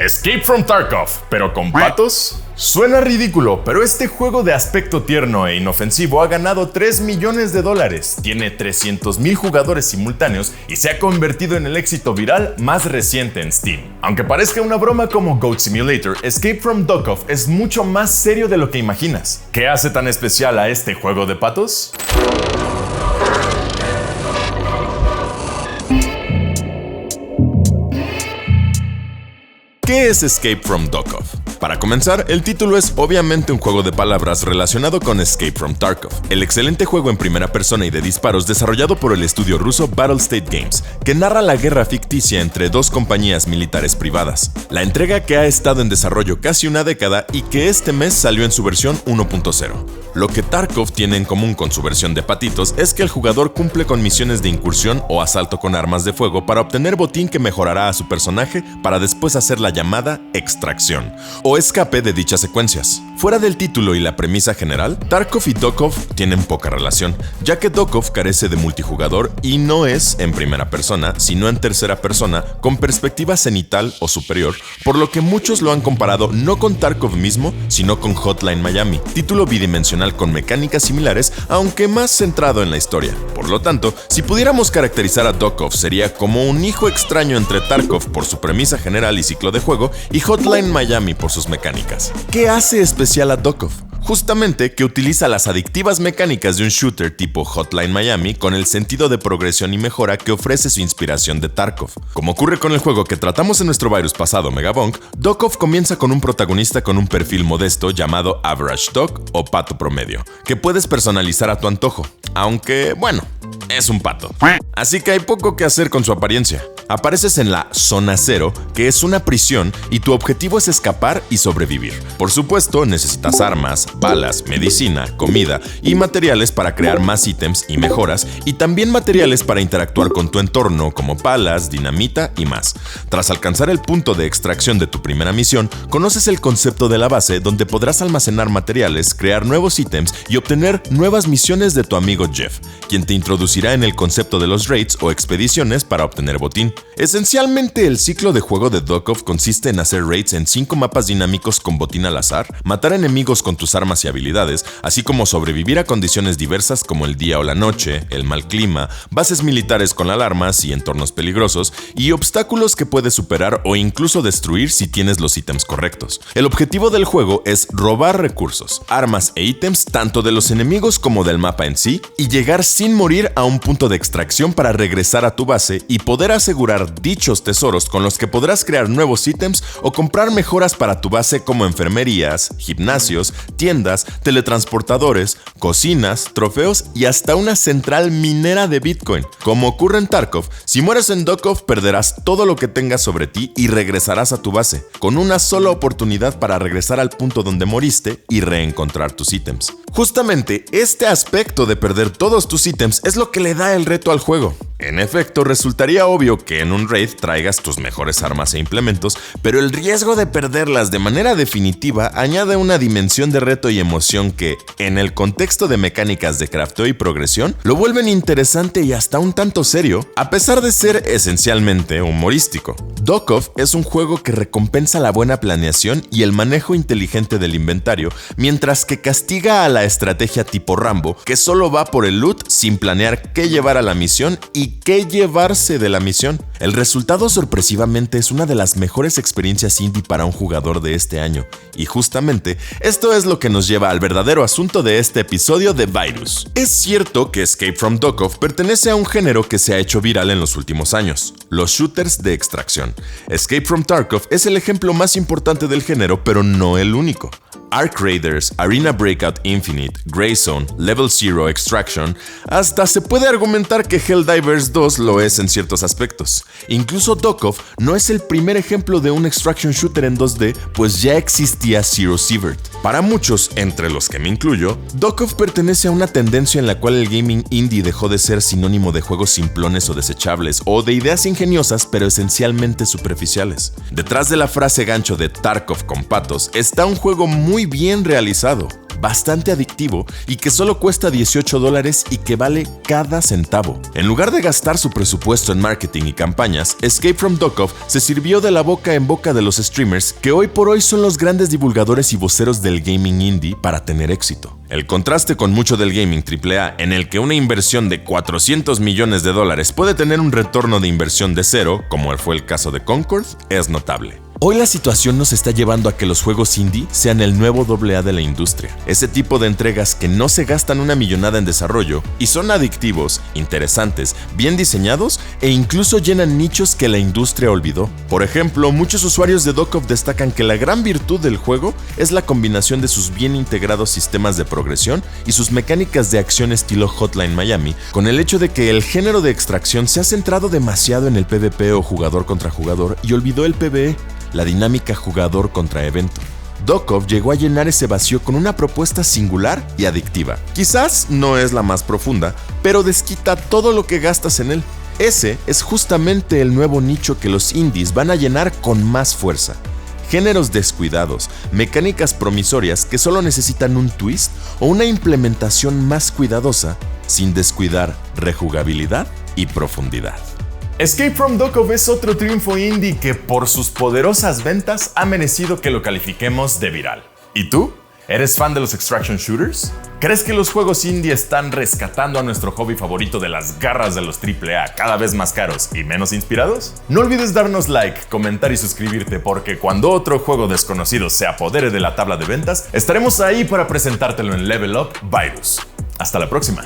Escape from Tarkov, pero con patos. Suena ridículo, pero este juego de aspecto tierno e inofensivo ha ganado $3 millones, tiene 300,000 jugadores simultáneos y se ha convertido en el éxito viral más reciente en Steam. Aunque parezca una broma como Goat Simulator, Escape from Tarkov es mucho más serio de lo que imaginas. ¿Qué hace tan especial a este juego de patos? ¿Qué es Escape from Tarkov? Para comenzar, el título es obviamente un juego de palabras relacionado con Escape from Tarkov, el excelente juego en primera persona y de disparos desarrollado por el estudio ruso Battlestate Games, que narra la guerra ficticia entre dos compañías militares privadas. La entrega que ha estado en desarrollo casi una década y que este mes salió en su versión 1.0. Lo que Tarkov tiene en común con su versión de patitos es que el jugador cumple con misiones de incursión o asalto con armas de fuego para obtener botín que mejorará a su personaje para después hacer la llamada extracción o escape de dichas secuencias. Fuera del título y la premisa general, Tarkov y Tarkov tienen poca relación, ya que Tarkov carece de multijugador y no es en primera persona, sino en tercera persona, con perspectiva cenital o superior, por lo que muchos lo han comparado no con Tarkov mismo, sino con Hotline Miami, título bidimensional con mecánicas similares, aunque más centrado en la historia. Por lo tanto, si pudiéramos caracterizar a Tarkov, sería como un hijo extraño entre Tarkov por su premisa general y ciclo de juego y Hotline Miami por sus mecánicas. ¿Qué hace especial a Tarkov? Justamente que utiliza las adictivas mecánicas de un shooter tipo Hotline Miami con el sentido de progresión y mejora que ofrece su inspiración de Tarkov. Como ocurre con el juego que tratamos en nuestro virus pasado Megabonk, Tarkov comienza con un protagonista con un perfil modesto llamado Average Dog o pato promedio, que puedes personalizar a tu antojo, aunque bueno, es un pato. Así que hay poco que hacer con su apariencia. Apareces en la Zona Cero, que es una prisión, y tu objetivo es escapar y sobrevivir. Por supuesto, necesitas armas, balas, medicina, comida y materiales para crear más ítems y mejoras, y también materiales para interactuar con tu entorno como palas, dinamita y más. Tras alcanzar el punto de extracción de tu primera misión, conoces el concepto de la base donde podrás almacenar materiales, crear nuevos ítems y obtener nuevas misiones de tu amigo Jeff, quien te introducirá en el concepto de los raids o expediciones para obtener botín. Esencialmente, el ciclo de juego de Tarkov consiste en hacer raids en 5 mapas dinámicos con botín al azar, matar enemigos con tus armas y habilidades, así como sobrevivir a condiciones diversas como el día o la noche, el mal clima, bases militares con alarmas y entornos peligrosos, y obstáculos que puedes superar o incluso destruir si tienes los ítems correctos. El objetivo del juego es robar recursos, armas e ítems tanto de los enemigos como del mapa en sí, y llegar sin morir a un punto de extracción para regresar a tu base y poder asegurar dichos tesoros con los que podrás crear nuevos ítems o comprar mejoras para tu base como enfermerías, gimnasios, tiendas, teletransportadores, cocinas, trofeos y hasta una central minera de Bitcoin. Como ocurre en Tarkov, si mueres en Tarkov perderás todo lo que tengas sobre ti y regresarás a tu base, con una sola oportunidad para regresar al punto donde moriste y reencontrar tus ítems. Justamente este aspecto de perder todos tus ítems es lo que le da el reto al juego. En efecto, resultaría obvio que en un raid traigas tus mejores armas e implementos, pero el riesgo de perderlas de manera definitiva añade una dimensión de reto y emoción que, en el contexto de mecánicas de crafteo y progresión, lo vuelven interesante y hasta un tanto serio, a pesar de ser esencialmente humorístico. Tarkov es un juego que recompensa la buena planeación y el manejo inteligente del inventario, mientras que castiga a la estrategia tipo Rambo, que solo va por el loot sin planear qué llevar a la misión y qué llevarse de la misión. El resultado sorpresivamente es una de las mejores experiencias indie para un jugador de este año, y justamente esto es lo que nos lleva al verdadero asunto de este episodio de Virus. Es cierto que Escape from Tarkov pertenece a un género que se ha hecho viral en los últimos años, los shooters de extracción. Escape from Tarkov es el ejemplo más importante del género, pero no el único. Arc Raiders, Arena Breakout Infinite, Grayzone, Level Zero Extraction, hasta se puede argumentar que Helldivers 2 lo es en ciertos aspectos. Incluso Tarkov no es el primer ejemplo de un extraction shooter en 2D, pues ya existía Zero Sievert. Para muchos, entre los que me incluyo, Tarkov pertenece a una tendencia en la cual el gaming indie dejó de ser sinónimo de juegos simplones o desechables, o de ideas ingeniosas pero esencialmente superficiales. Detrás de la frase gancho de Tarkov con patos está un juego muy bien realizado. bastante adictivo y que solo cuesta $18 y que vale cada centavo. En lugar de gastar su presupuesto en marketing y campañas, Escape from Tarkov se sirvió de la boca en boca de los streamers que hoy por hoy son los grandes divulgadores y voceros del gaming indie para tener éxito. El contraste con mucho del gaming AAA, en el que una inversión de $400 millones puede tener un retorno de inversión de cero, como fue el caso de Concord, es notable. Hoy la situación nos está llevando a que los juegos indie sean el nuevo AA de la industria. Ese tipo de entregas que no se gastan una millonada en desarrollo y son adictivos, interesantes, bien diseñados e incluso llenan nichos que la industria olvidó. Por ejemplo, muchos usuarios de Tarkov destacan que la gran virtud del juego es la combinación de sus bien integrados sistemas de progresión y sus mecánicas de acción estilo Hotline Miami, con el hecho de que el género de extracción se ha centrado demasiado en el PvP o jugador contra jugador y olvidó el PvE. La dinámica jugador contra evento. Tarkov llegó a llenar ese vacío con una propuesta singular y adictiva. Quizás no es la más profunda, pero desquita todo lo que gastas en él. Ese es justamente el nuevo nicho que los indies van a llenar con más fuerza. Géneros descuidados, mecánicas promisorias que solo necesitan un twist o una implementación más cuidadosa, sin descuidar rejugabilidad y profundidad. Escape from Tarkov es otro triunfo indie que por sus poderosas ventas ha merecido que lo califiquemos de viral. ¿Y tú? ¿Eres fan de los extraction shooters? ¿Crees que los juegos indie están rescatando a nuestro hobby favorito de las garras de los AAA cada vez más caros y menos inspirados? No olvides darnos like, comentar y suscribirte porque cuando otro juego desconocido se apodere de la tabla de ventas, estaremos ahí para presentártelo en Level Up Virus. Hasta la próxima.